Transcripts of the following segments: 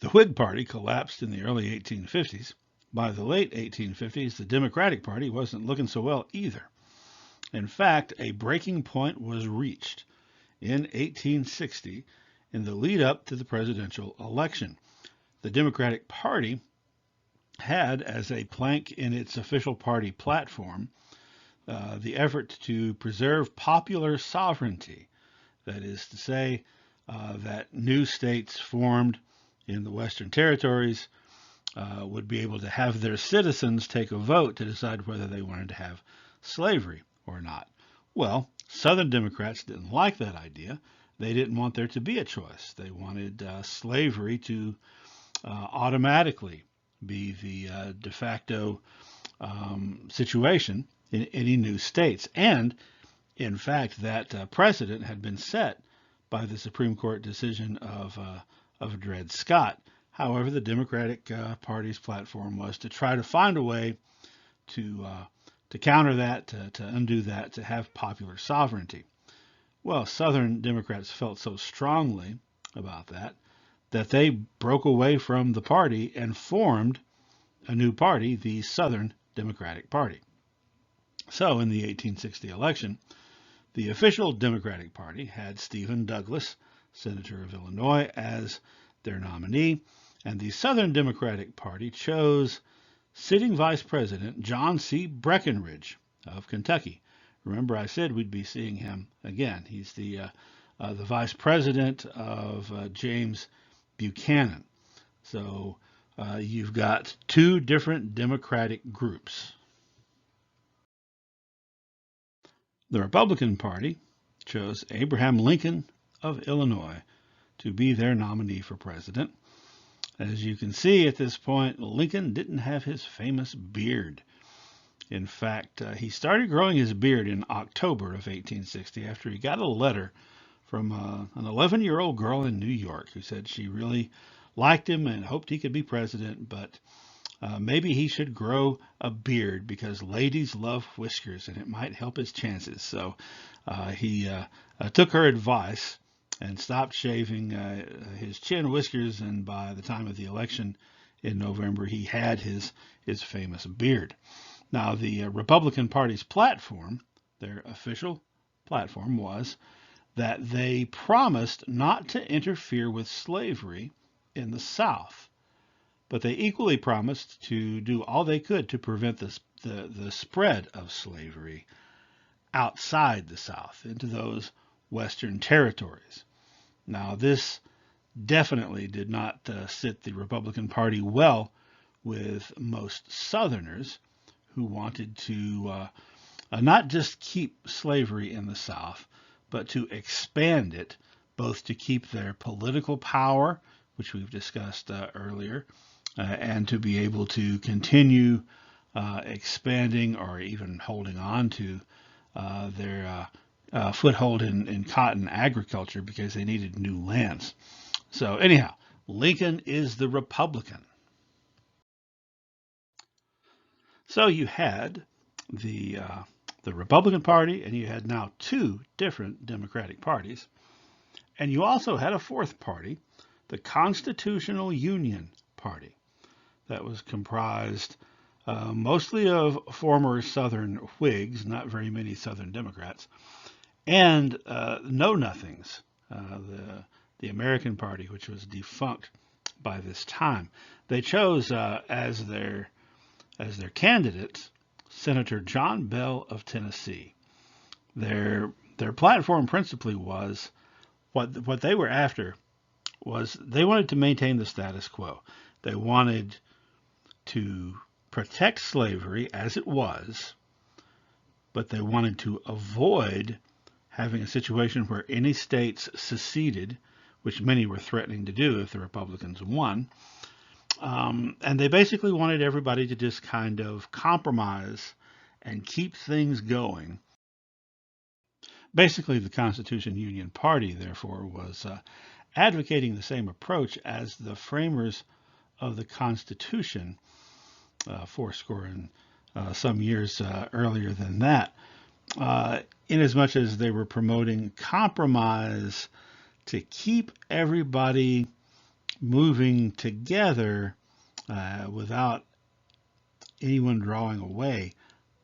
The Whig Party collapsed in the early 1850s. By the late 1850s, the Democratic Party wasn't looking so well either. In fact, a breaking point was reached in 1860 in the lead up to the presidential election. The Democratic Party had as a plank in its official party platform the effort to preserve popular sovereignty. That is to say, that new states formed in the Western territories would be able to have their citizens take a vote to decide whether they wanted to have slavery or not. Well, Southern Democrats didn't like that idea. They didn't want there to be a choice. They wanted slavery to automatically be the de facto situation in any new states. And, in fact, that precedent had been set by the Supreme Court decision of Dred Scott. However, the Democratic Party's platform was to try to find a way to counter that, to undo that, to have popular sovereignty. Well, Southern Democrats felt so strongly about that they broke away from the party and formed a new party, the Southern Democratic Party. So in the 1860 election, the official Democratic Party had Stephen Douglas, Senator of Illinois, as their nominee, and the Southern Democratic Party chose sitting Vice President John C. Breckinridge of Kentucky. Remember, I said we'd be seeing him again. He's the Vice President of James Buchanan. So you've got two different Democratic groups. The Republican Party chose Abraham Lincoln of Illinois to be their nominee for president. As you can see at this point, Lincoln didn't have his famous beard. In fact, he started growing his beard in October of 1860 after he got a letter from an 11-year-old girl in New York who said she really liked him and hoped he could be president, but maybe he should grow a beard because ladies love whiskers and it might help his chances. So he took her advice and stopped shaving his chin whiskers, and by the time of the election in November, he had his famous beard. Now, the Republican Party's platform, their official platform, was that they promised not to interfere with slavery in the South, but they equally promised to do all they could to prevent the spread of slavery outside the South into those Western territories. Now, this definitely did not sit the Republican Party well with most Southerners who wanted to not just keep slavery in the South, but to expand it, both to keep their political power, which we've discussed earlier, and to be able to continue expanding or even holding on to their foothold in cotton agriculture because they needed new lands. So anyhow, Lincoln is the Republican. So you had the Republican Party, and you had now two different Democratic parties, and you also had a fourth party, the Constitutional Union Party, that was comprised mostly of former Southern Whigs, not very many Southern Democrats, and Know-Nothings, the American Party, which was defunct by this time. They chose as their candidate Senator John Bell of Tennessee. Their platform principally was what they were after was they wanted to maintain the status quo. They wanted to protect slavery as it was, but they wanted to avoid having a situation where any states seceded, which many were threatening to do if the Republicans won. And they basically wanted everybody to just kind of compromise and keep things going. Basically, the Constitution Union Party, therefore, was advocating the same approach as the framers of the Constitution fourscore and some years earlier than that, inasmuch as they were promoting compromise to keep everybody moving together without anyone drawing away,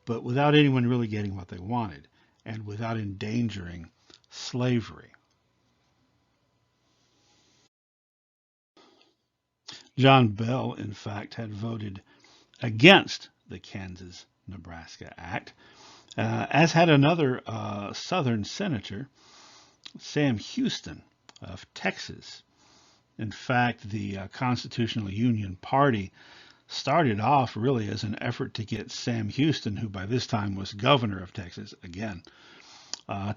but without anyone really getting what they wanted, and without endangering slavery. John Bell, in fact, had voted against the Kansas-Nebraska Act, as had another Southern senator, Sam Houston of Texas. In fact, the Constitutional Union Party started off really as an effort to get Sam Houston, who by this time was governor of Texas again,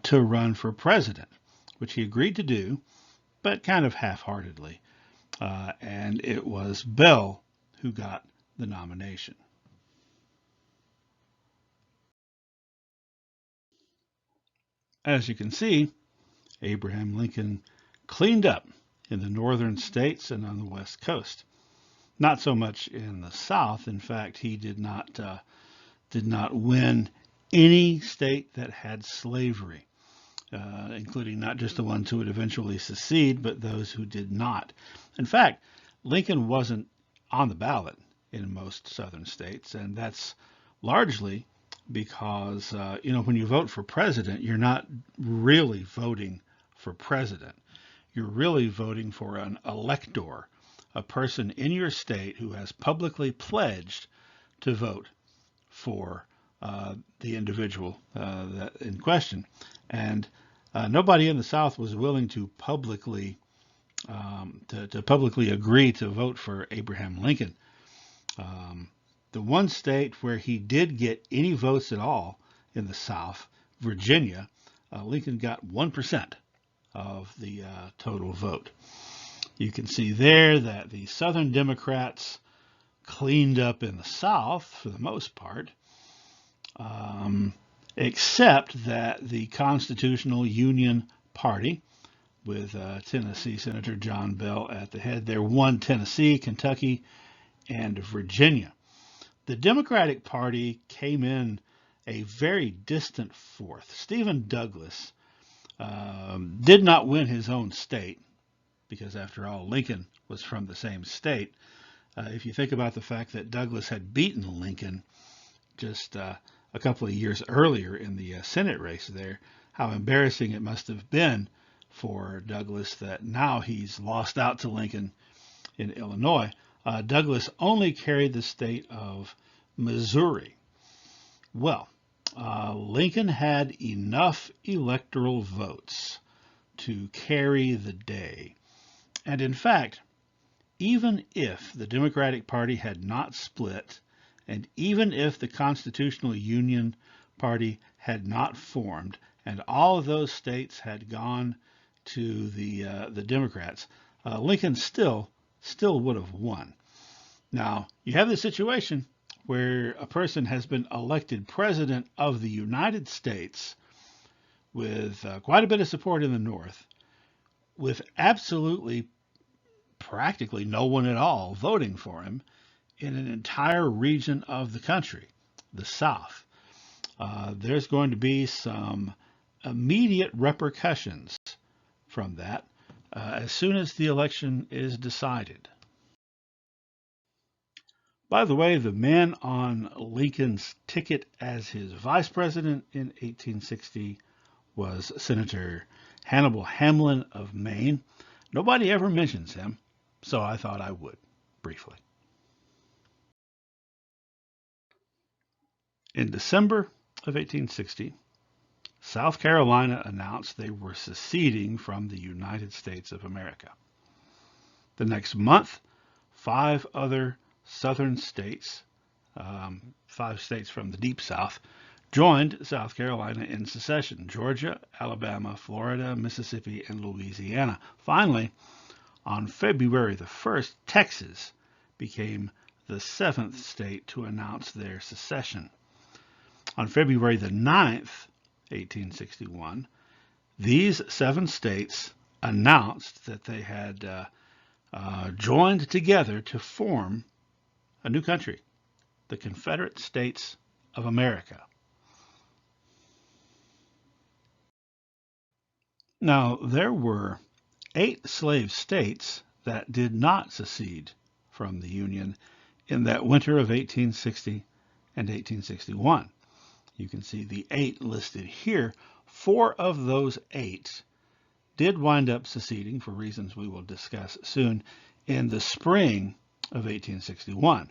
to run for president, which he agreed to do, but kind of half-heartedly. And it was Bell who got the nomination. As you can see, Abraham Lincoln cleaned up in the northern states and on the west coast. Not so much in the South. In fact, he did not win any state that had slavery, including not just the ones who would eventually secede, but those who did not. In fact, Lincoln wasn't on the ballot in most southern states, and that's largely because, when you vote for president, you're not really voting for president. You're really voting for an elector, a person in your state who has publicly pledged to vote for the individual that in question. And nobody in the South was willing to publicly agree to vote for Abraham Lincoln. The one state where he did get any votes at all in the South, Virginia, Lincoln got 1% of the total vote. You can see there that the Southern Democrats cleaned up in the South for the most part, except that the Constitutional Union Party, with Tennessee Senator John Bell at the head there, won Tennessee, Kentucky, and Virginia. The Democratic Party came in a very distant fourth. Stephen Douglas did not win his own state, because after all, Lincoln was from the same state. If you think about the fact that Douglas had beaten Lincoln just a couple of years earlier in the Senate race there, how embarrassing it must have been for Douglas that now he's lost out to Lincoln in Illinois. Douglas only carried the state of Missouri. Well, Lincoln had enough electoral votes to carry the day. And in fact, even if the Democratic Party had not split, and even if the Constitutional Union Party had not formed, and all of those states had gone to the Democrats, Lincoln still would have won. Now, you have the situation where a person has been elected president of the United States with quite a bit of support in the North, with absolutely practically no one at all voting for him in an entire region of the country, the South. There's going to be some immediate repercussions from that as soon as the election is decided. By the way, the man on Lincoln's ticket as his vice president in 1860 was Senator Hannibal Hamlin of Maine. Nobody ever mentions him, so I thought I would, briefly. In December of 1860, South Carolina announced they were seceding from the United States of America. The next month, 5 other southern states, 5 states from the Deep South, joined South Carolina in secession: Georgia, Alabama, Florida, Mississippi, and Louisiana. Finally, on February the 1st, Texas became the 7th state to announce their secession. On February the 9th, 1861, these 7 states announced that they had joined together to form a new country, the Confederate States of America. Now, there were 8 slave states that did not secede from the Union in that winter of 1860 and 1861. You can see the 8 listed here. 4 of those 8 did wind up seceding for reasons we will discuss soon in the spring of 1861.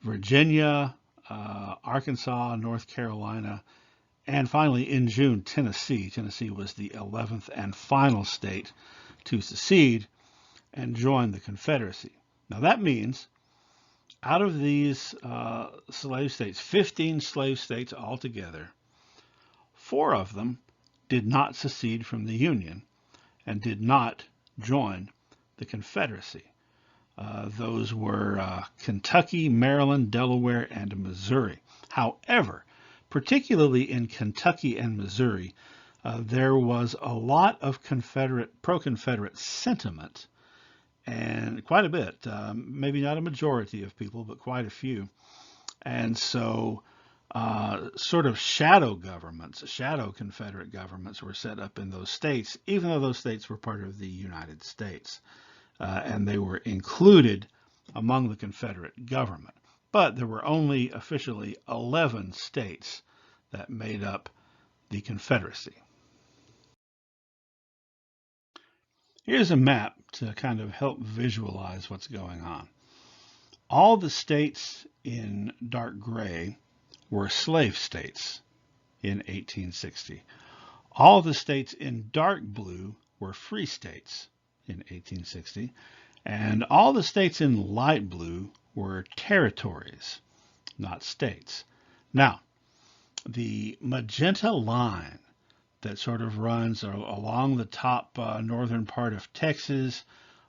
Virginia, Arkansas, North Carolina, and finally in June, Tennessee. Tennessee was the 11th and final state to secede and join the Confederacy. Now that means out of these slave states, 15 slave states altogether, 4 of them did not secede from the Union and did not join the Confederacy. Those were Kentucky, Maryland, Delaware, and Missouri. However, particularly in Kentucky and Missouri, there was a lot of pro-Confederate sentiment, and quite a bit, maybe not a majority of people, but quite a few. And so sort of shadow governments, shadow Confederate governments were set up in those states, even though those states were part of the United States. And they were included among the Confederate government. But there were only officially 11 states that made up the Confederacy. Here's a map to kind of help visualize what's going on. All the states in dark gray were slave states in 1860. All the states in dark blue were free states in 1860. And all the states in light blue were territories, not states. Now, the magenta line that sort of runs along the top northern part of Texas,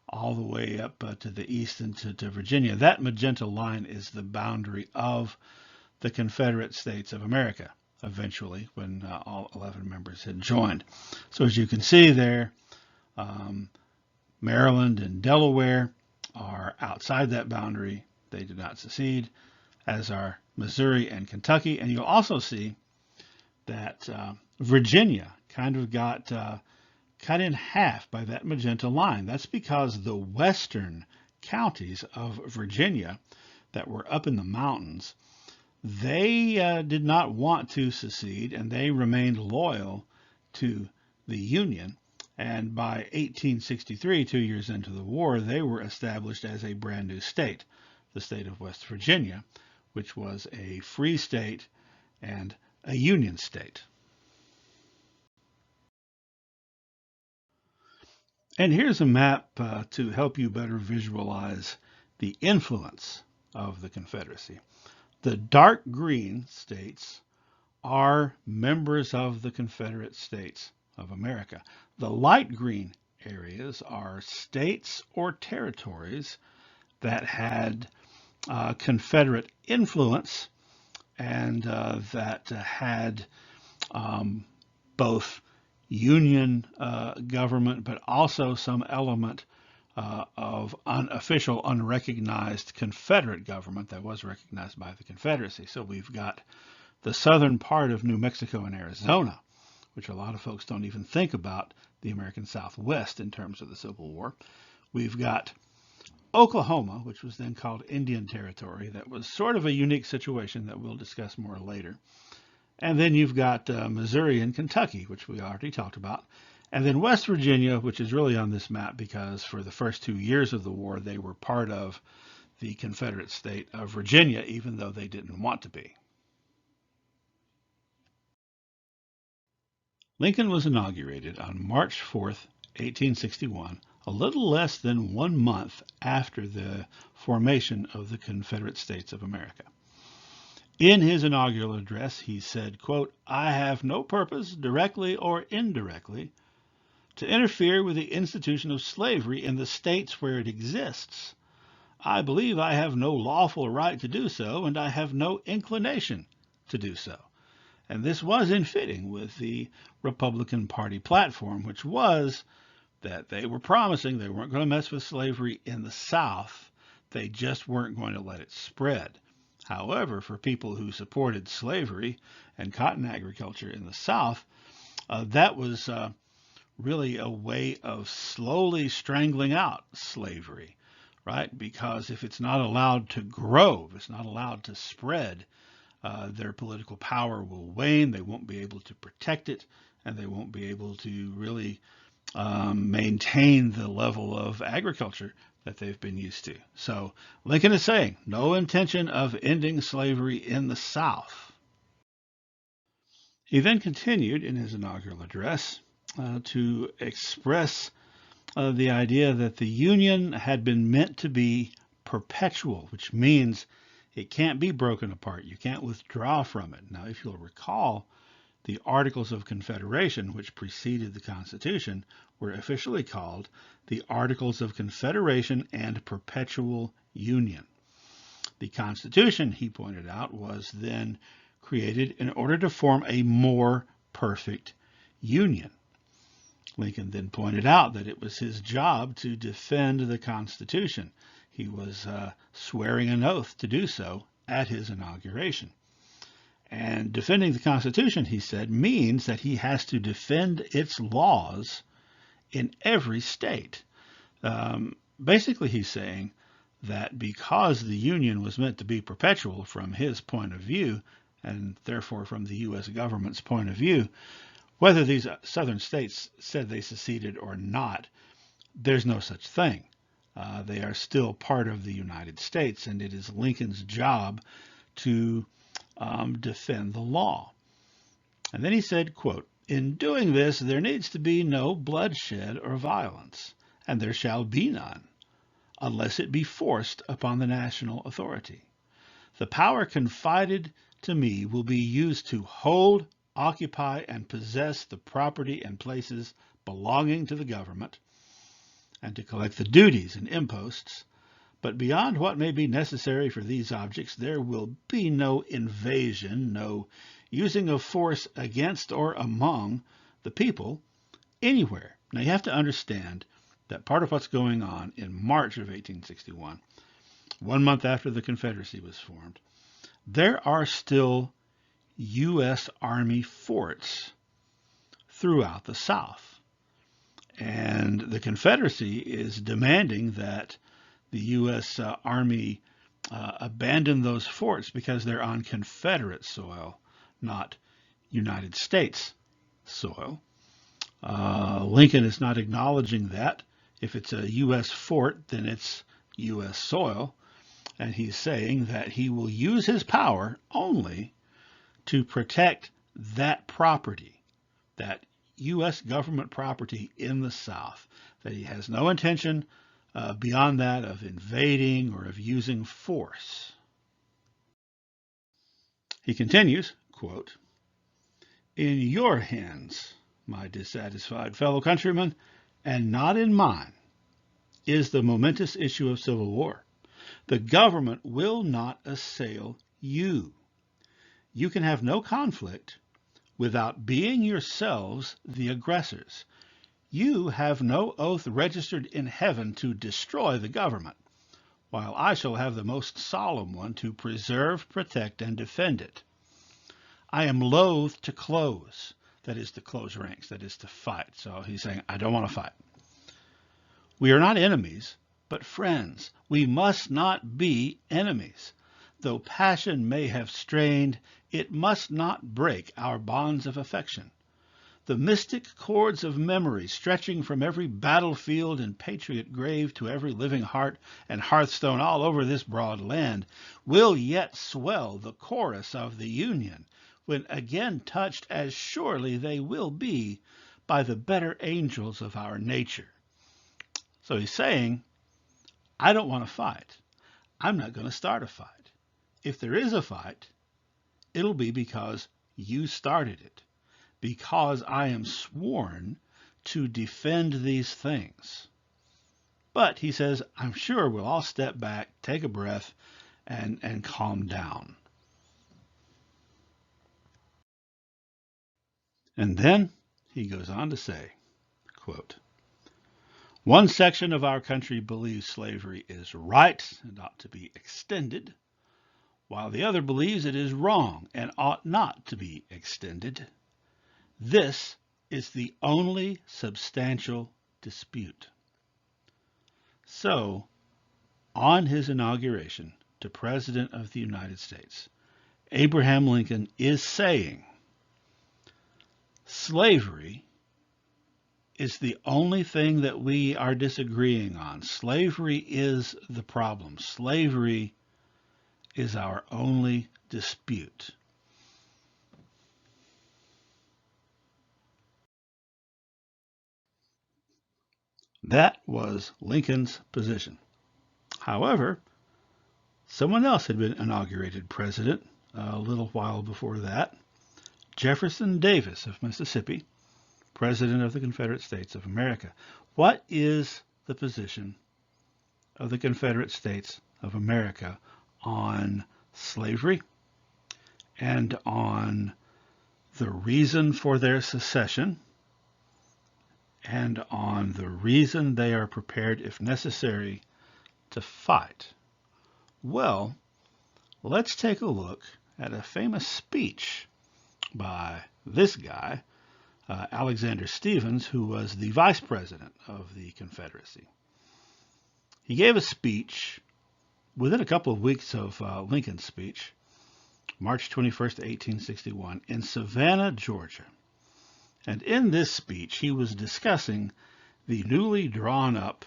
all the way up to the east and to Virginia, that magenta line is the boundary of the Confederate States of America, eventually, when all 11 members had joined. So as you can see there, Maryland and Delaware are outside that boundary. They did not secede, as are Missouri and Kentucky. And you'll also see that Virginia kind of got cut in half by that magenta line. That's because the western counties of Virginia that were up in the mountains, they did not want to secede, and they remained loyal to the Union. And by 1863, 2 years into the war, they were established as a brand new state, the state of West Virginia, which was a free state and a Union state. And here's a map to help you better visualize the influence of the Confederacy. The dark green states are members of the Confederate States of America. The light green areas are states or territories that had Confederate influence and that had both Union government, but also some element of unofficial, unrecognized Confederate government that was recognized by the Confederacy. So we've got the southern part of New Mexico and Arizona, which a lot of folks don't even think about the American Southwest in terms of the Civil War. We've got Oklahoma, which was then called Indian Territory. That was sort of a unique situation that we'll discuss more later. And then you've got Missouri and Kentucky, which we already talked about. And then West Virginia, which is really on this map because for the first 2 years of the war, they were part of the Confederate state of Virginia, even though they didn't want to be. Lincoln was inaugurated on March 4th, 1861, a little less than 1 month after the formation of the Confederate States of America. In his inaugural address, he said, quote, "I have no purpose, directly or indirectly, to interfere with the institution of slavery in the states where it exists. I believe I have no lawful right to do so, and I have no inclination to do so." And this was in fitting with the Republican Party platform, which was that they were promising they weren't going to mess with slavery in the South. They just weren't going to let it spread. However, for people who supported slavery and cotton agriculture in the South, that was really a way of slowly strangling out slavery, right? Because if it's not allowed to grow, if it's not allowed to spread, their political power will wane. They won't be able to protect it, and they won't be able to really maintain the level of agriculture that they've been used to. So Lincoln is saying no intention of ending slavery in the South. He then continued in his inaugural address to express the idea that the Union had been meant to be perpetual, which means it can't be broken apart. You can't withdraw from it. Now, if you'll recall, the Articles of Confederation, which preceded the Constitution, were officially called the Articles of Confederation and Perpetual Union. The Constitution, he pointed out, was then created in order to form a more perfect union. Lincoln then pointed out that it was his job to defend the Constitution. He was swearing an oath to do so at his inauguration. And defending the Constitution, he said, means that he has to defend its laws in every state. Basically, he's saying that because the Union was meant to be perpetual from his point of view, and therefore from the U.S. government's point of view, whether these southern states said they seceded or not, there's no such thing. They are still part of the United States, and it is Lincoln's job to defend the law. And then he said, quote, "In doing this, there needs to be no bloodshed or violence, and there shall be none, unless it be forced upon the national authority. The power confided to me will be used to hold, occupy, and possess the property and places belonging to the government, and to collect the duties and imposts. But beyond what may be necessary for these objects, there will be no invasion, no using of force against or among the people anywhere." Now you have to understand that part of what's going on in March of 1861, 1 month after the Confederacy was formed, there are still U.S. Army forts throughout the South. And the Confederacy is demanding that the U.S. Army abandon those forts because they're on Confederate soil, not United States soil. Lincoln is not acknowledging that. If it's a U.S. fort, then it's U.S. soil. And he's saying that he will use his power only to protect that property, that U.S. government property in the South, that he has no intention beyond that of invading or of using force. He continues, quote, "In your hands, my dissatisfied fellow countrymen, and not in mine, is the momentous issue of civil war. The government will not assail you. You can have no conflict without being yourselves the aggressors. You have no oath registered in heaven to destroy the government, while I shall have the most solemn one to preserve, protect, and defend it. I am loath to close," that is to close ranks, that is to fight. So he's saying, I don't want to fight. "We are not enemies, but friends. We must not be enemies. Though passion may have strained, it must not break our bonds of affection. The mystic cords of memory, stretching from every battlefield and patriot grave to every living heart and hearthstone all over this broad land, will yet swell the chorus of the Union, when again touched, as surely they will be, by the better angels of our nature." So he's saying, I don't want to fight. I'm not going to start a fight. If there is a fight, it'll be because you started it, because I am sworn to defend these things. But, he says, I'm sure we'll all step back, take a breath, and calm down. And then he goes on to say, quote, "One section of our country believes slavery is right and ought to be extended, while the other believes it is wrong and ought not to be extended. This is the only substantial dispute. So, on his inauguration to President of the United States, Abraham Lincoln is saying, slavery is the only thing that we are disagreeing on. Slavery is the problem. Slavery is our only dispute. That was Lincoln's position. However, someone else had been inaugurated president a little while before that. Jefferson Davis of Mississippi, President of the Confederate States of America. What is the position of the Confederate States of America on slavery and on the reason for their secession and on the reason they are prepared, if necessary, to fight? Well, let's take a look at a famous speech by this guy, Alexander Stephens, who was the vice president of the Confederacy. He gave a speech within a couple of weeks of Lincoln's speech, March 21st, 1861, in Savannah, Georgia. And in this speech, he was discussing the newly drawn up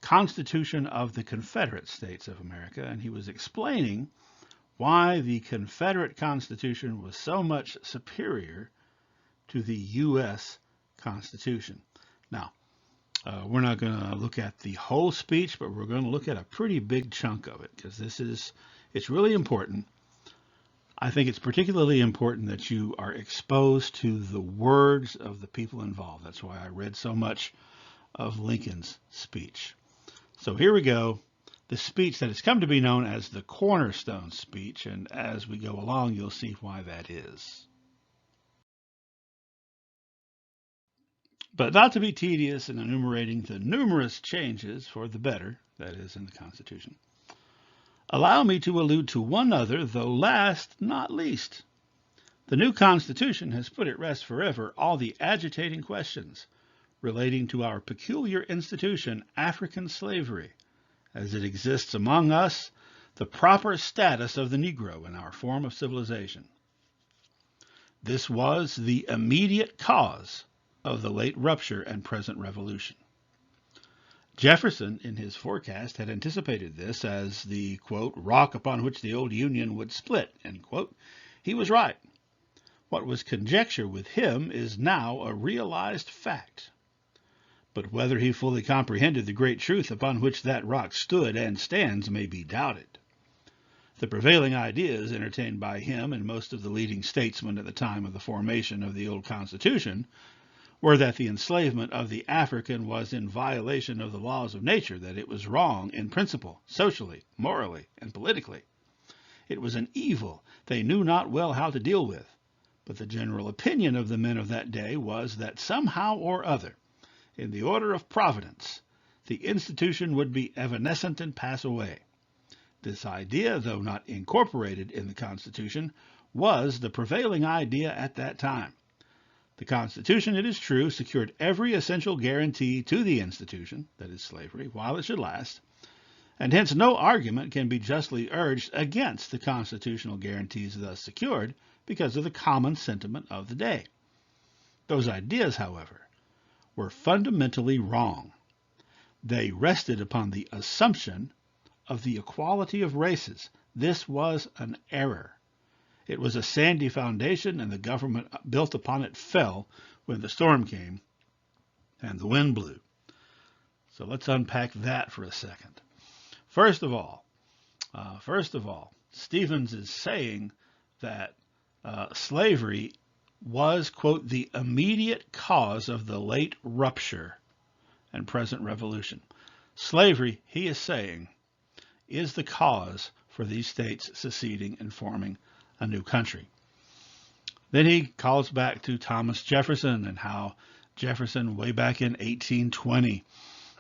Constitution of the Confederate States of America, and he was explaining why the Confederate Constitution was so much superior to the U.S. Constitution. Now, we're not going to look at the whole speech, but we're going to look at a pretty big chunk of it, because it's really important. I think it's particularly important that you are exposed to the words of the people involved. That's why I read so much of Lincoln's speech. So here we go. The speech that has come to be known as the Cornerstone Speech, and as we go along, you'll see why that is. But not to be tedious in enumerating the numerous changes for the better, that is, in the Constitution, allow me to allude to one other, though last not least. The new Constitution has put at rest forever all the agitating questions relating to our peculiar institution, African slavery, as it exists among us, the proper status of the Negro in our form of civilization. This was the immediate cause of the late rupture and present revolution. Jefferson, in his forecast, had anticipated this as the, quote, rock upon which the old Union would split, end quote. He was right. What was conjecture with him is now a realized fact. But whether he fully comprehended the great truth upon which that rock stood and stands may be doubted. The prevailing ideas entertained by him and most of the leading statesmen at the time of the formation of the old Constitution were that the enslavement of the African was in violation of the laws of nature, that it was wrong in principle, socially, morally, and politically. It was an evil they knew not well how to deal with, but the general opinion of the men of that day was that somehow or other, in the order of Providence, the institution would be evanescent and pass away. This idea, though not incorporated in the Constitution, was the prevailing idea at that time. The Constitution, it is true, secured every essential guarantee to the institution, that is slavery, while it should last, and hence no argument can be justly urged against the constitutional guarantees thus secured because of the common sentiment of the day. Those ideas, however, were fundamentally wrong. They rested upon the assumption of the equality of races. This was an error. It was a sandy foundation, and the government built upon it fell when the storm came and the wind blew. So let's unpack that for a second. First of all, Stephens is saying that slavery was, quote, the immediate cause of the late rupture and present revolution. Slavery, he is saying, is the cause for these states seceding and forming a new country. Then he calls back to Thomas Jefferson and how Jefferson, way back in 1820,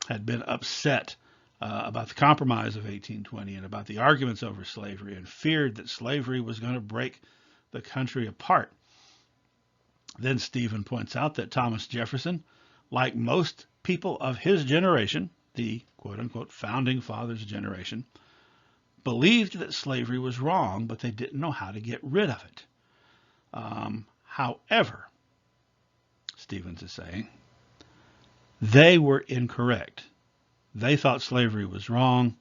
had been upset about the Compromise of 1820 and about the arguments over slavery, and feared that slavery was going to break the country apart. Then Stephen points out that Thomas Jefferson, like most people of his generation, the quote-unquote founding fathers generation, believed that slavery was wrong, but they didn't know how to get rid of it. However, Stevens is saying, they were incorrect. They thought slavery was wrong,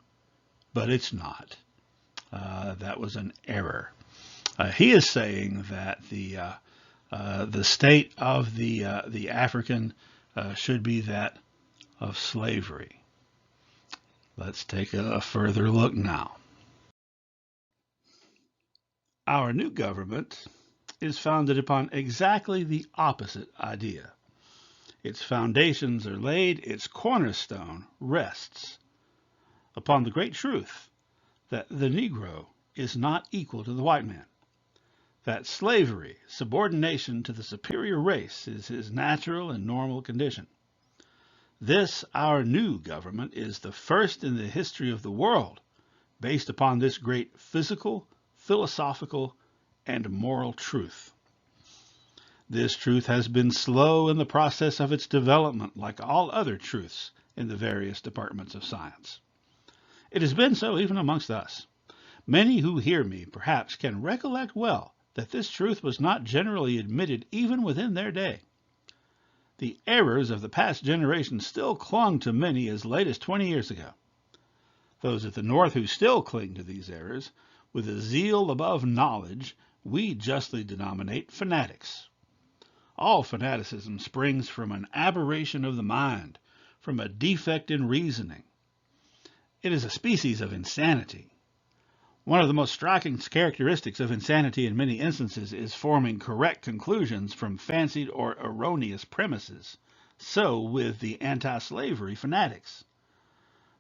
but it's not. That was an error. He is saying that the state of the African should be that of slavery. Let's take a further look now. Our new government is founded upon exactly the opposite idea. Its foundations are laid, its cornerstone rests upon the great truth that the Negro is not equal to the white man, that slavery, subordination to the superior race, is his natural and normal condition. This, our new government, is the first in the history of the world based upon this great physical, philosophical, and moral truth. This truth has been slow in the process of its development, like all other truths in the various departments of science. It has been so even amongst us. Many who hear me perhaps can recollect well that this truth was not generally admitted even within their day. The errors of the past generation still clung to many as late as 20 years ago. Those at the North who still cling to these errors, with a zeal above knowledge, we justly denominate fanatics. All fanaticism springs from an aberration of the mind, from a defect in reasoning. It is a species of insanity. One of the most striking characteristics of insanity in many instances is forming correct conclusions from fancied or erroneous premises. So with the anti-slavery fanatics.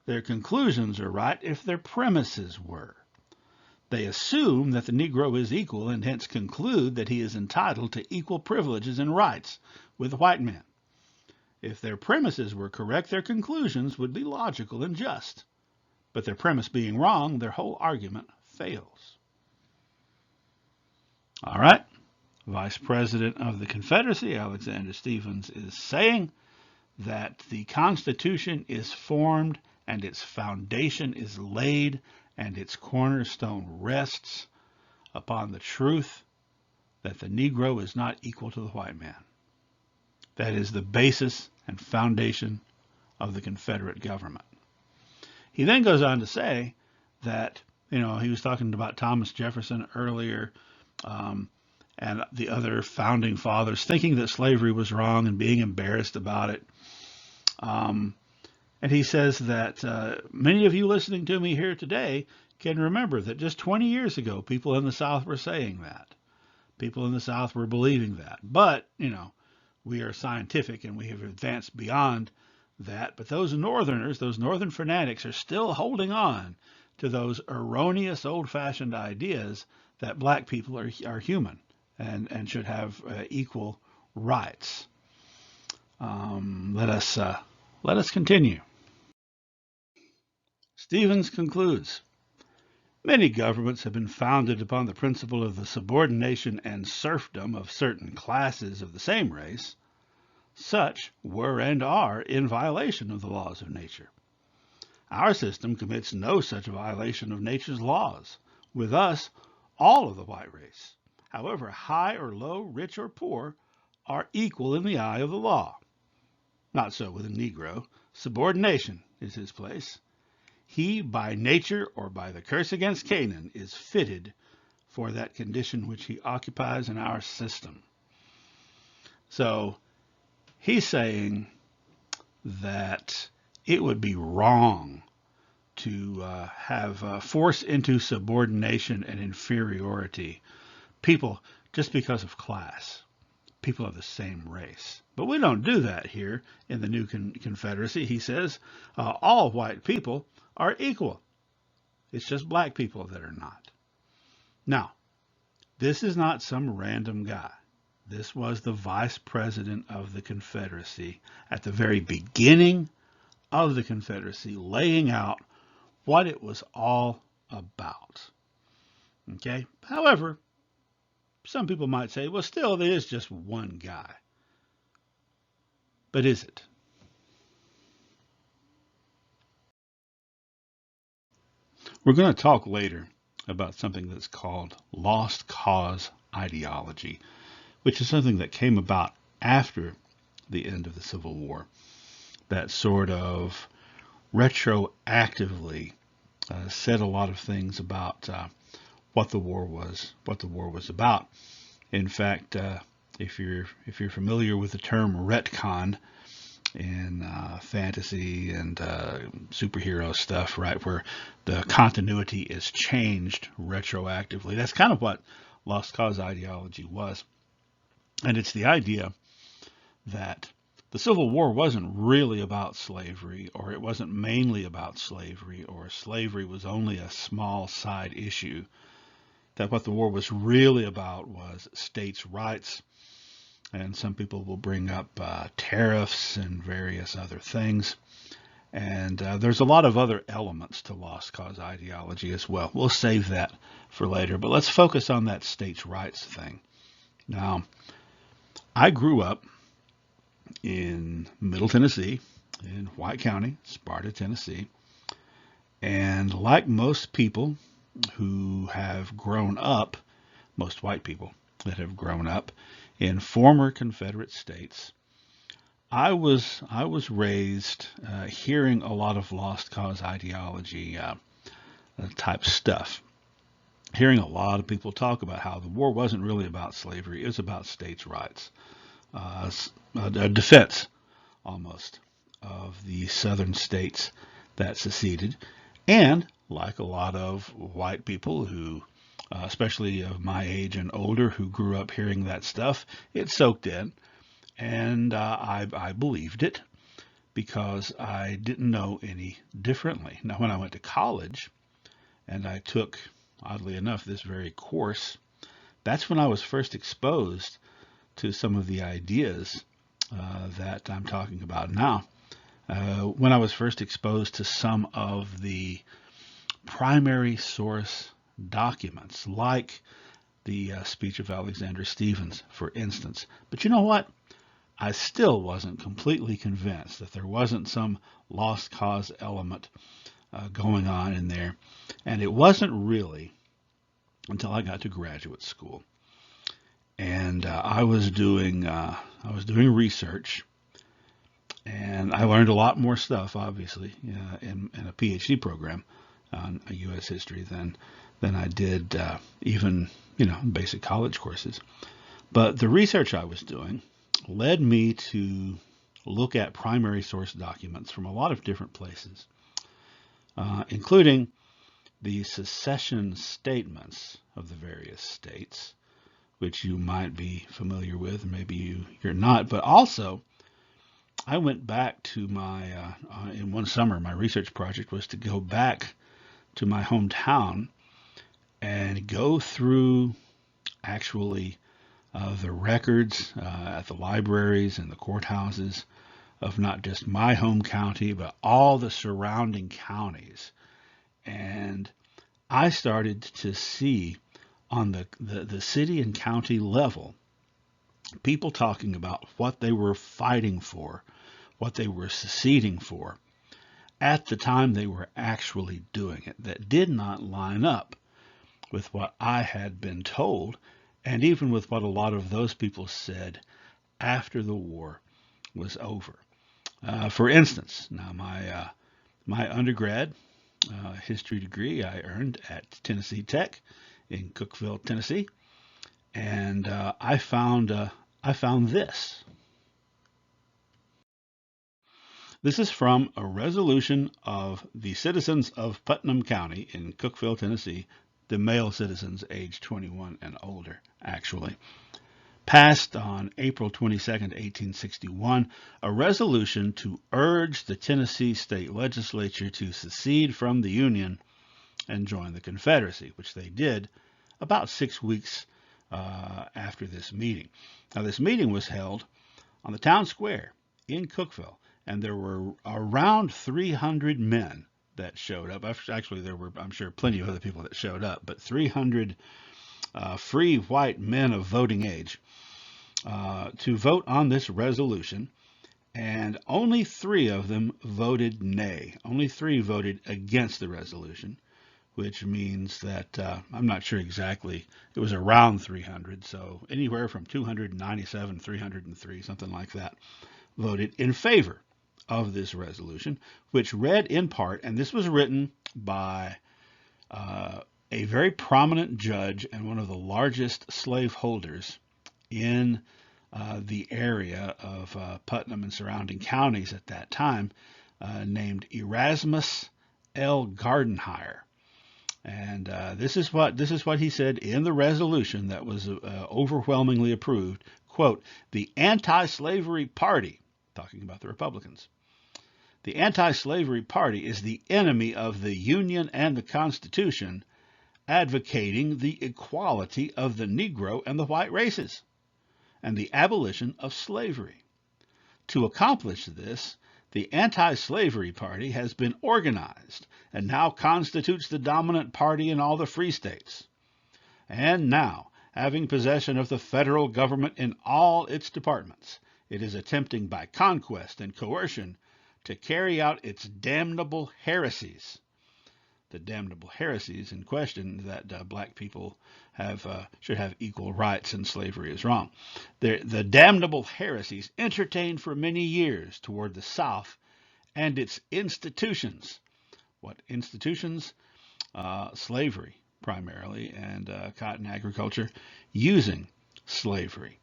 Their conclusions are right if their premises were. They assume that the Negro is equal and hence conclude that he is entitled to equal privileges and rights with the white man. If their premises were correct, their conclusions would be logical and just. But their premise being wrong, their whole argument fails. All right. Vice President of the Confederacy, Alexander Stephens, is saying that the Constitution is formed and its foundation is laid and its cornerstone rests upon the truth that the Negro is not equal to the white man. That is the basis and foundation of the Confederate government. He then goes on to say that, he was talking about Thomas Jefferson earlier, and the other founding fathers thinking that slavery was wrong and being embarrassed about it. And he says that many of you listening to me here today can remember that just 20 years ago, people in the South were saying that. People in the South were believing that. But, we are scientific and we have advanced beyond that. But those Northerners, those Northern fanatics, are still holding on to those erroneous old-fashioned ideas that black people are human and should have equal rights. Let us continue. Stephens concludes, many governments have been founded upon the principle of the subordination and serfdom of certain classes of the same race. Such were and are in violation of the laws of nature. Our system commits no such violation of nature's laws. With us, all of the white race, however high or low, rich or poor, are equal in the eye of the law. Not so with a Negro. Subordination is his place. He, by nature or by the curse against Canaan, is fitted for that condition which he occupies in our system. So he's saying that it would be wrong to have force into subordination and inferiority people just because of class, people of the same race. But we don't do that here in the new Confederacy. He says all white people are equal. It's just black people that are not. Now, this is not some random guy. This was the vice president of the Confederacy at the very beginning of the Confederacy, laying out what it was all about. Okay? However, some people might say, well, still, there is just one guy. But is it? We're going to talk later about something that's called lost cause ideology, which is something that came about after the end of the Civil War, that sort of retroactively said a lot of things about what the war was about. In fact, if you're familiar with the term retcon in fantasy and superhero stuff, right, where the continuity is changed retroactively, that's kind of what lost cause ideology was. And it's the idea that the Civil War wasn't really about slavery, or it wasn't mainly about slavery, or slavery was only a small side issue. That what the war was really about was states' rights. And some people will bring up tariffs and various other things. And there's a lot of other elements to lost cause ideology as well. We'll save that for later, but let's focus on that states' rights thing. Now, I grew up in Middle Tennessee, in White County, Sparta, Tennessee. And like most people who have grown up, most white people that have grown up in former Confederate states, I was raised hearing a lot of lost cause ideology type stuff. Hearing a lot of people talk about how the war wasn't really about slavery, it was about states' rights. A defense, almost, of the southern states that seceded. And like a lot of white people who, especially of my age and older, who grew up hearing that stuff, it soaked in. And I believed it because I didn't know any differently. Now, when I went to college and I took, oddly enough, this very course, that's when I was first exposed to some of the ideas that I'm talking about now. When I was first exposed to some of the primary source documents, like the speech of Alexander Stephens, for instance. But you know what? I still wasn't completely convinced that there wasn't some lost cause element going on in there. And it wasn't really until I got to graduate school. And I was doing research, and I learned a lot more stuff, obviously, in a PhD program on U.S. history than I did even basic college courses. But the research I was doing led me to look at primary source documents from a lot of different places, including the secession statements of the various states, which you might be familiar with, maybe you're not. But also, I went back to my, in one summer, my research project was to go back to my hometown and go through actually the records at the libraries and the courthouses of not just my home county, but all the surrounding counties. And I started to see on the city and county level people talking about what they were fighting for, what they were seceding for at the time they were actually doing it, that did not line up with what I had been told, and even with what a lot of those people said after the war was over. For instance, now my undergrad history degree I earned at Tennessee Tech in Cookeville, Tennessee, and I found this. This is from a resolution of the citizens of Putnam County in Cookeville, Tennessee, the male citizens aged 21 and older, actually. Passed on April 22nd, 1861, a resolution to urge the Tennessee state legislature to secede from the Union and join the Confederacy, which they did about 6 weeks after this meeting. Now, this meeting was held on the town square in Cookeville, and there were around 300 men that showed up. Actually, there were, I'm sure, plenty of other people that showed up, but 300 free white men of voting age, to vote on this resolution, and only 3 of them voted nay. Only 3 voted against the resolution, which means that I'm not sure exactly. It was around 300, so anywhere from 297, 303, something like that, voted in favor of this resolution, which read in part, and this was written by a very prominent judge and one of the largest slaveholders in the area of Putnam and surrounding counties at that time, named Erasmus L. Gardenhire. And this is what he said in the resolution that was overwhelmingly approved. Quote, "The anti-slavery party," talking about the Republicans, "the anti-slavery party is the enemy of the Union and the Constitution, advocating the equality of the Negro and the white races, and the abolition of slavery. To accomplish this, the anti-slavery party has been organized and now constitutes the dominant party in all the free states. And now, having possession of the federal government in all its departments, it is attempting by conquest and coercion to carry out its damnable heresies." The damnable heresies in question, that black people should have equal rights and slavery is wrong. The damnable heresies entertained for many years toward the South and its institutions. What institutions? Slavery, primarily, and cotton agriculture using slavery.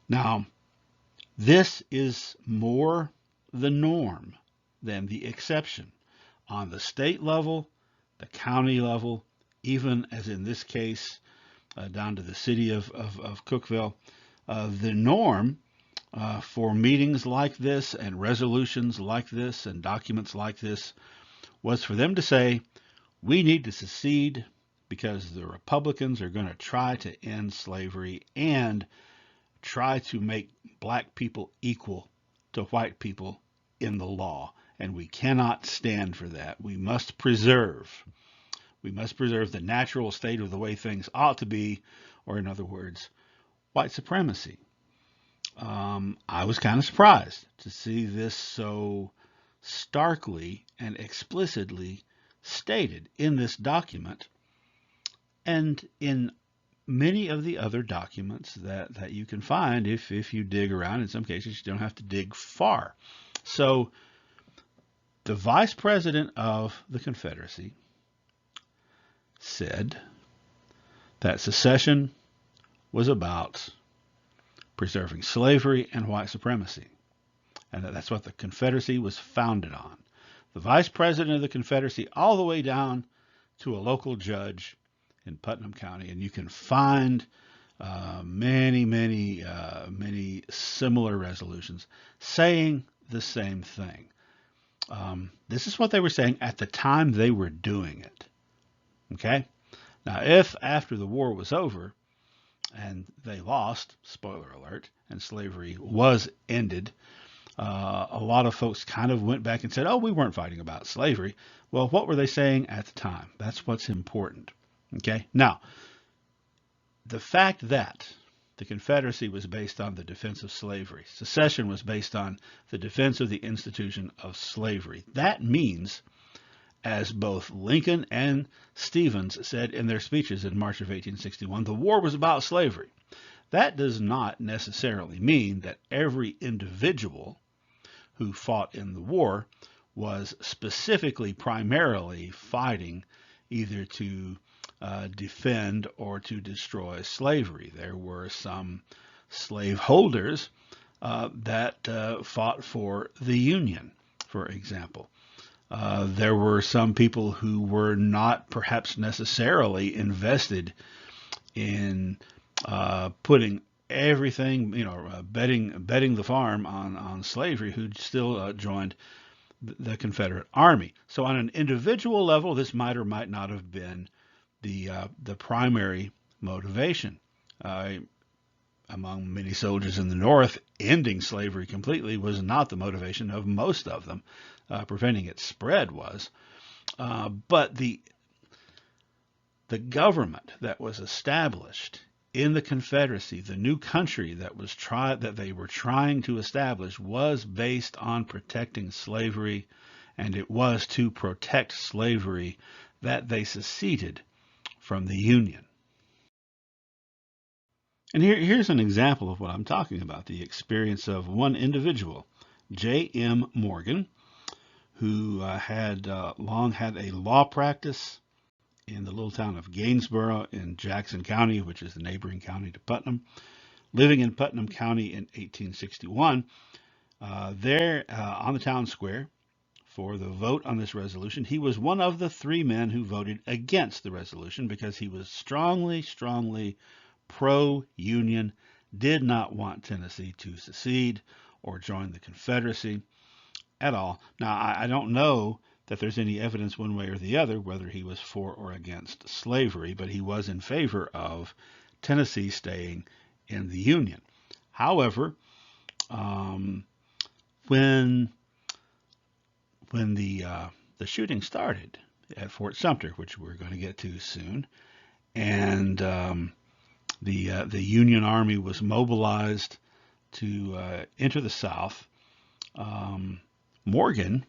Now, this is more the norm than the exception. On the state level, the county level, even as in this case, down to the city of Cookeville, the norm for meetings like this and resolutions like this and documents like this was for them to say, we need to secede because the Republicans are going to try to end slavery and try to make black people equal to white people in the law. And we cannot stand for that. We must preserve the natural state of the way things ought to be, or in other words, white supremacy. I was kind of surprised to see this so starkly and explicitly stated in this document and in many of the other documents that you can find if you dig around. In some cases, you don't have to dig far. So the vice president of the Confederacy said that secession was about preserving slavery and white supremacy, and that's what the Confederacy was founded on. The vice president of the Confederacy, all the way down to a local judge in Putnam County, and you can find many similar resolutions saying the same thing. This is what they were saying at the time they were doing it. Okay? Now, if after the war was over and they lost, spoiler alert, and slavery was ended, a lot of folks kind of went back and said, oh, we weren't fighting about slavery. Well, what were they saying at the time? That's what's important. Okay? Now, the fact that the Confederacy was based on the defense of slavery, secession was based on the defense of the institution of slavery. That means, as both Lincoln and Stevens said in their speeches in March of 1861, the war was about slavery. That does not necessarily mean that every individual who fought in the war was specifically, primarily fighting either to defend or to destroy slavery. There were some slaveholders that fought for the Union, for example. There were some people who were not perhaps necessarily invested in putting everything, betting the farm on slavery, who still joined the Confederate Army. So on an individual level, this might or might not have been the primary motivation. Among many soldiers in the North, ending slavery completely was not the motivation of most of them. Preventing its spread was. But the The government that was established in the Confederacy, the new country that they were trying to establish, was based on protecting slavery, and it was to protect slavery that they seceded from the Union. And here's an example of what I'm talking about, the experience of one individual, J.M. Morgan, who had long had a law practice in the little town of Gainesboro in Jackson County, which is the neighboring county to Putnam. Living in Putnam County in 1861, there on the town square for the vote on this resolution, he was one of the 3 men who voted against the resolution because he was strongly pro-Union, did not want Tennessee to secede or join the Confederacy at all. Now, I don't know that there's any evidence one way or the other whether he was for or against slavery, but he was in favor of Tennessee staying in the Union. However, when the shooting started at Fort Sumter, which we're going to get to soon, and the Union Army was mobilized to enter the South, Morgan,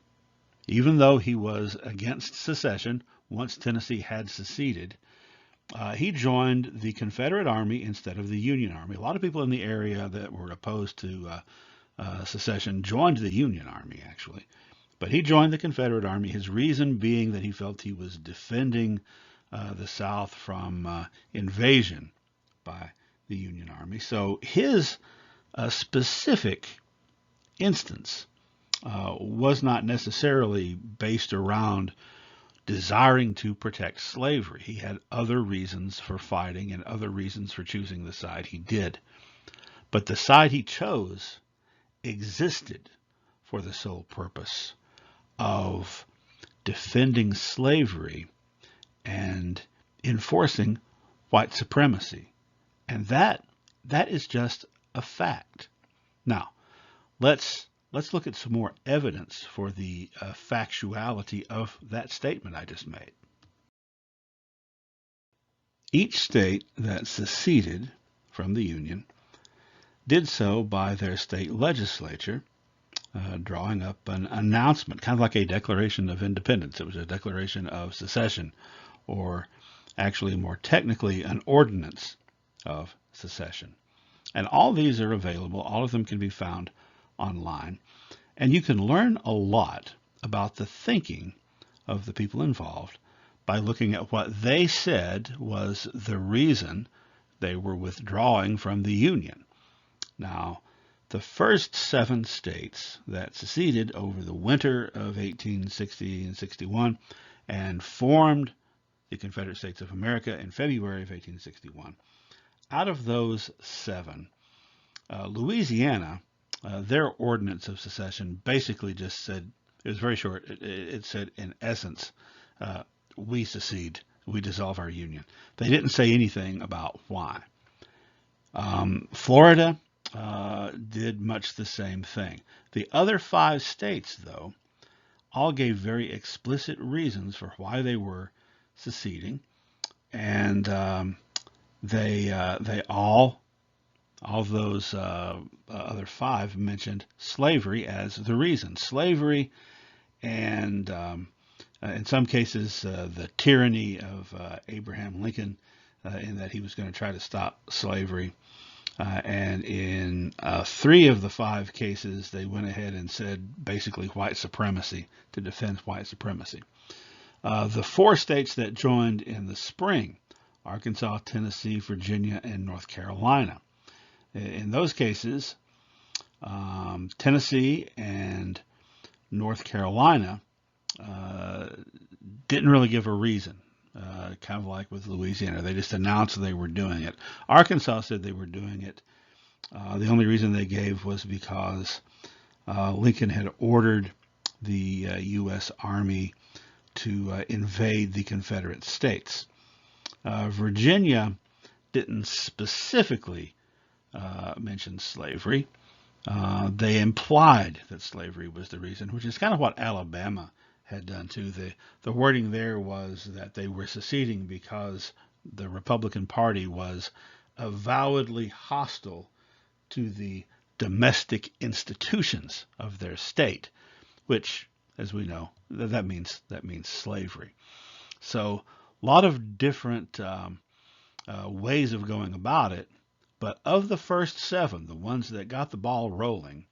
even though he was against secession, once Tennessee had seceded, he joined the Confederate Army instead of the Union Army. A lot of people in the area that were opposed to secession joined the Union Army, actually. But he joined the Confederate Army, his reason being that he felt he was defending the South from invasion by the Union Army. So his specific instance was not necessarily based around desiring to protect slavery. He had other reasons for fighting and other reasons for choosing the side he did. But the side he chose existed for the sole purpose of defending slavery and enforcing white supremacy. And that is just a fact. Now, let's look at some more evidence for the factuality of that statement I just made. Each state that seceded from the Union did so by their state legislature drawing up an announcement, kind of like a Declaration of Independence. It was a declaration of secession, or actually more technically, an ordinance of secession. And all these are available. All of them can be found online. And you can learn a lot about the thinking of the people involved by looking at what they said was the reason they were withdrawing from the Union. Now, the first 7 states that seceded over the winter of 1860 and 61 and formed the Confederate States of America in February of 1861, out of those 7, Louisiana, their ordinance of secession basically just said, it was very short, it said in essence, we secede, we dissolve our union. They didn't say anything about why. Florida did much the same thing. The other 5 states, though, all gave very explicit reasons for why they were seceding, and they all those other 5 mentioned slavery as the reason. Slavery and in some cases the tyranny of Abraham Lincoln, in that he was going to try to stop slavery. And in 3 of the 5 cases, they went ahead and said basically white supremacy, to defend white supremacy. The 4 states that joined in the spring, Arkansas, Tennessee, Virginia, and North Carolina. In those cases, Tennessee and North Carolina didn't really give a reason. Kind of like with Louisiana. They just announced they were doing it. Arkansas said they were doing it. The only reason they gave was because Lincoln had ordered the U.S. Army to invade the Confederate States. Virginia didn't specifically mention slavery. They implied that slavery was the reason, which is kind of what Alabama had done too. The wording there was that they were seceding because the Republican Party was avowedly hostile to the domestic institutions of their state, which, as we know, that means slavery. So a lot of different ways of going about it. But of the first 7, the ones that got the ball rolling,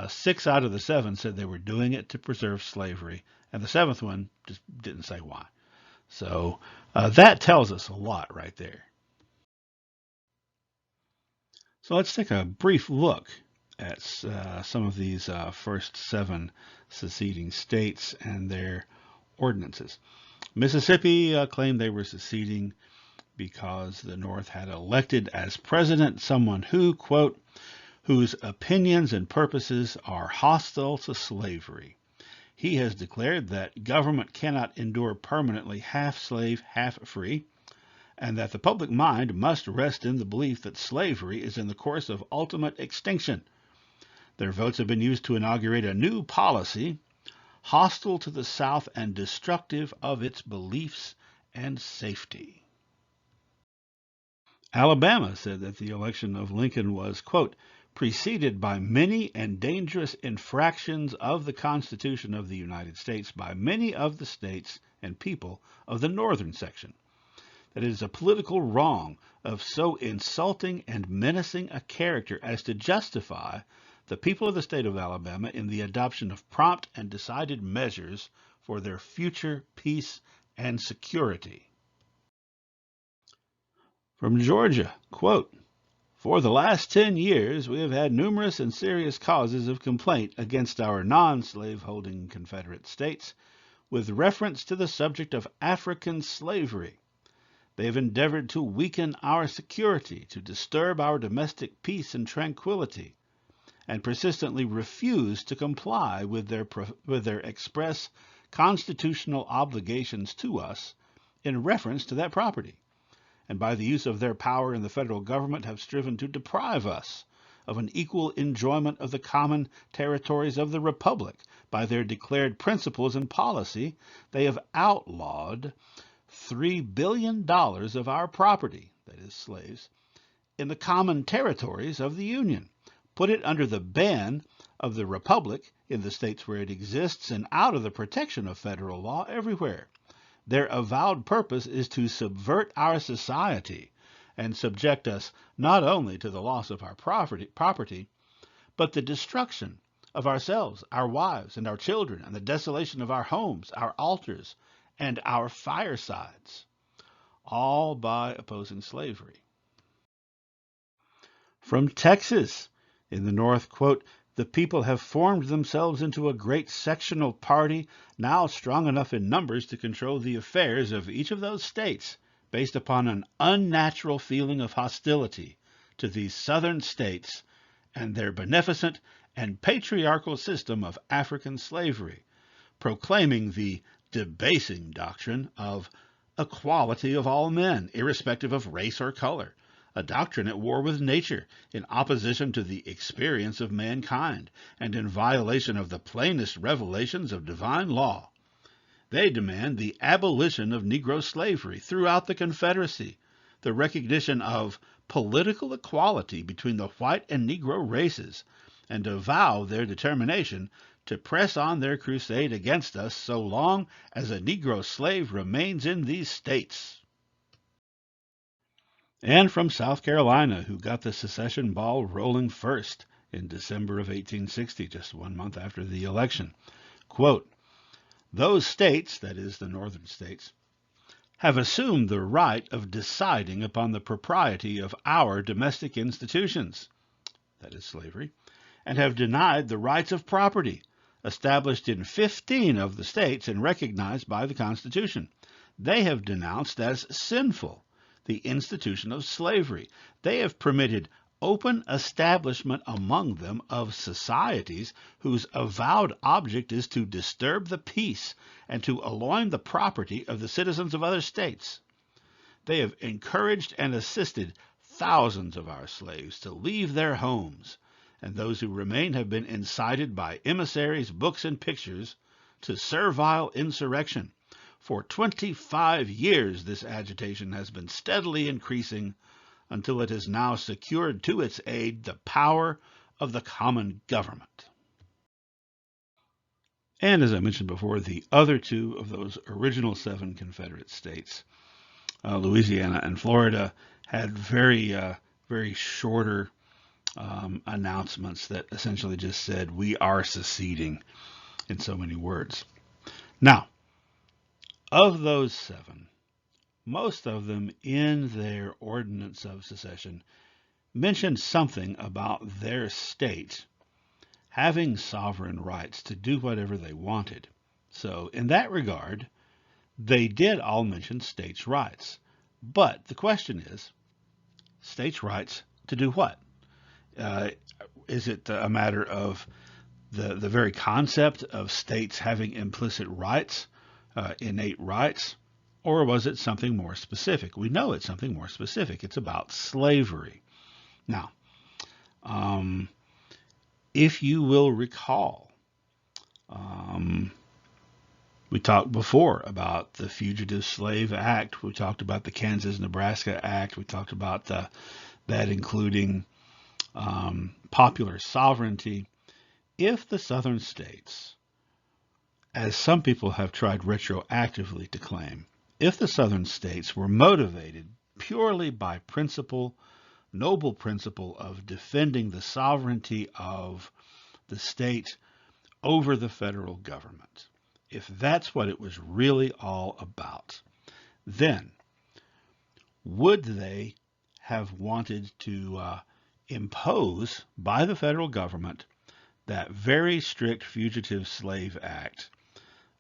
6 out of the 7 said they were doing it to preserve slavery, and the 7th one just didn't say why. So that tells us a lot right there. So let's take a brief look at some of these first 7 seceding states and their ordinances. Mississippi claimed they were seceding because the North had elected as president someone who, quote, whose opinions and purposes are hostile to slavery. He has declared that government cannot endure permanently half slave, half free, and that the public mind must rest in the belief that slavery is in the course of ultimate extinction. Their votes have been used to inaugurate a new policy hostile to the South and destructive of its beliefs and safety. Alabama said that the election of Lincoln was, quote, preceded by many and dangerous infractions of the Constitution of the United States by many of the states and people of the northern section. That it is a political wrong of so insulting and menacing a character as to justify the people of the state of Alabama in the adoption of prompt and decided measures for their future peace and security. From Georgia, quote, for the last 10 years, we have had numerous and serious causes of complaint against our non-slave-holding Confederate States with reference to the subject of African slavery. They have endeavored to weaken our security, to disturb our domestic peace and tranquility, and persistently refuse to comply with their express constitutional obligations to us in reference to that property, and by the use of their power in the federal government have striven to deprive us of an equal enjoyment of the common territories of the Republic. By their declared principles and policy, they have outlawed $3 billion of our property, that is, slaves, in the common territories of the Union, put it under the ban of the Republic in the states where it exists, and out of the protection of federal law everywhere. Their avowed purpose is to subvert our society and subject us not only to the loss of our property, but the destruction of ourselves, our wives, and our children, and the desolation of our homes, our altars, and our firesides, all by opposing slavery. From Texas, in the North, quote, the people have formed themselves into a great sectional party, now strong enough in numbers to control the affairs of each of those states, based upon an unnatural feeling of hostility to these southern states and their beneficent and patriarchal system of African slavery, proclaiming the debasing doctrine of equality of all men, irrespective of race or color, a doctrine at war with nature, in opposition to the experience of mankind, and in violation of the plainest revelations of divine law. They demand the abolition of Negro slavery throughout the Confederacy, the recognition of political equality between the white and Negro races, and avow their determination to press on their crusade against us so long as a Negro slave remains in these states. And from South Carolina, who got the secession ball rolling first in December of 1860, just 1 month after the election. Quote, those states, that is, the northern states, have assumed the right of deciding upon the propriety of our domestic institutions, that is, slavery, and have denied the rights of property, established in 15 of the states and recognized by the Constitution. They have denounced as sinful the institution of slavery. They have permitted open establishment among them of societies whose avowed object is to disturb the peace and to allure the property of the citizens of other states. They have encouraged and assisted thousands of our slaves to leave their homes, and those who remain have been incited by emissaries, books, and pictures to servile insurrection. For 25 years, this agitation has been steadily increasing until it has now secured to its aid the power of the common government. And as I mentioned before, the other two of those original 7 Confederate states, Louisiana and Florida, had very shorter announcements that essentially just said, "We are seceding," in so many words. Now, of those 7, most of them in their ordinance of secession mentioned something about their state having sovereign rights to do whatever they wanted. So in that regard, they did all mention states' rights. But the question is, states' rights to do what? Is it a matter of the very concept of states having implicit rights, innate rights, or was it something more specific? We know it's something more specific. It's about slavery. Now, if you will recall, we talked before about the Fugitive Slave Act. We talked about the Kansas-Nebraska Act. We talked about that including popular sovereignty. If the southern states, as some people have tried retroactively to claim, if the southern states were motivated purely by principle, noble principle of defending the sovereignty of the state over the federal government, if that's what it was really all about, then would they have wanted to impose by the federal government that very strict Fugitive Slave Act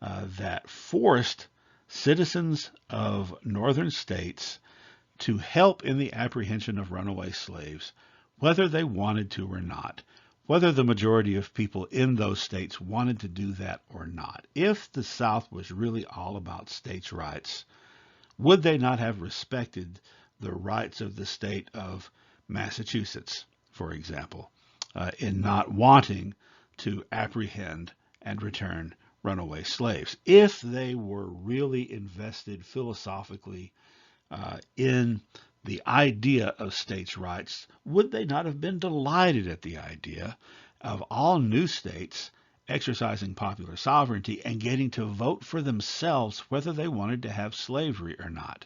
that forced citizens of northern states to help in the apprehension of runaway slaves, whether they wanted to or not, whether the majority of people in those states wanted to do that or not? If the South was really all about states' rights, would they not have respected the rights of the state of Massachusetts, for example, in not wanting to apprehend and return runaway slaves? If they were really invested philosophically in the idea of states' rights, would they not have been delighted at the idea of all new states exercising popular sovereignty and getting to vote for themselves whether they wanted to have slavery or not?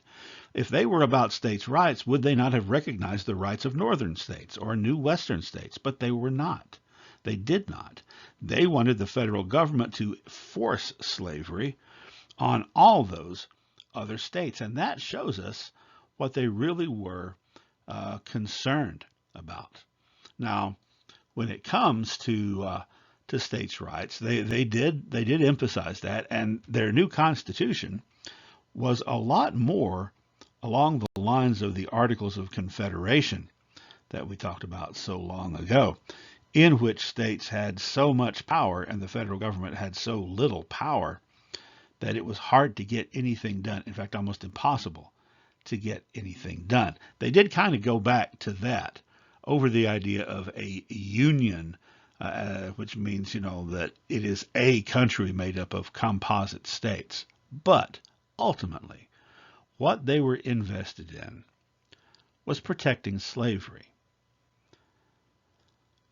If they were about states' rights, would they not have recognized the rights of northern states or new western states? But they were not. They did not. They wanted the federal government to force slavery on all those other states. And that shows us what they really were concerned about. Now, when it comes to states' rights, they did emphasize that, and their new constitution was a lot more along the lines of the Articles of Confederation that we talked about so long ago, in which states had so much power and the federal government had so little power that it was hard to get anything done. In fact, almost impossible to get anything done. They did kind of go back to that over the idea of a union, which means, that it is a country made up of composite states. But ultimately, what they were invested in was protecting slavery.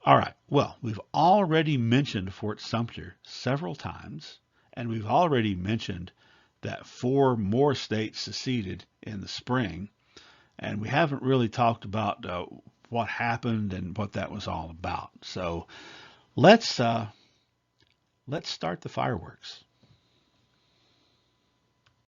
All right, well, we've already mentioned Fort Sumter several times, and we've already mentioned that 4 more states seceded in the spring, and we haven't really talked about what happened and what that was all about. So let's start the fireworks.